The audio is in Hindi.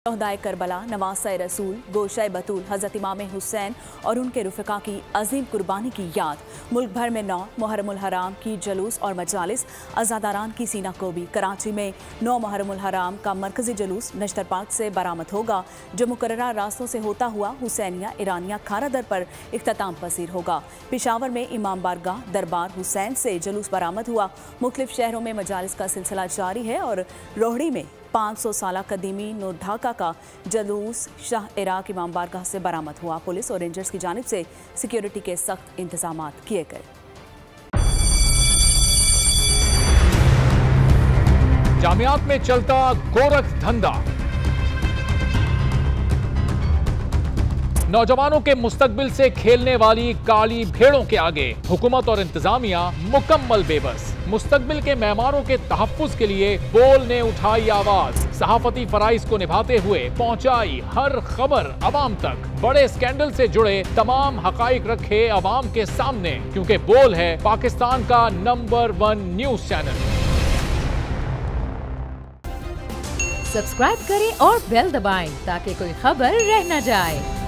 शहदाए करबला, नवासा रसूल, गोशा बतूल, हजरत इमाम हुसैन और उनके रुफ़का की अजीम कुर्बानी की याद। मुल्क भर में 9 मुहर्रमुल हराम की जुलूस और मजालिस। अज़ादारान की सीना को भी कराची में 9 मुहर्रमुल हराम का मरकजी जुलूस नश्तर पार्क से बरामद होगा, जो मुकर्ररा रास्तों से होता हुआ हुसैनिया ईरानिया खारा दर पर इख्तिताम पसीर होगा। पेशावर में इमाम बारगाह दरबार हुसैन से जुलूस बरामद हुआ। मुख्तलिफ शहरों में मजालिस का सिलसिला जारी है और रोहड़ी में 500 साल कदीमी नूर ढाका का जुलूस शाह इराक इमाम बारगाह से बरामद हुआ। पुलिस और रेंजर्स की जानिब से सिक्योरिटी के सख्त इंतजाम किए गए। जामियात में चलता गोरख धंधा, नौजवानों के मुस्तकबिल से खेलने वाली काली भेड़ों के आगे हुकूमत और इंतजामिया मुकम्मल बेबस। मुस्तकबिल के मेहमानों के तहफ्फुज के लिए बोल ने उठाई आवाज, सहाफती फराइज को निभाते हुए पहुंचाई हर खबर अवाम तक। बड़े स्कैंडल से जुड़े तमाम हकाइक रखे अवाम के सामने, क्योंकि बोल है पाकिस्तान का नंबर 1 न्यूज चैनल। सब्सक्राइब करें और बेल दबाएं ताकि कोई खबर रह न जाए।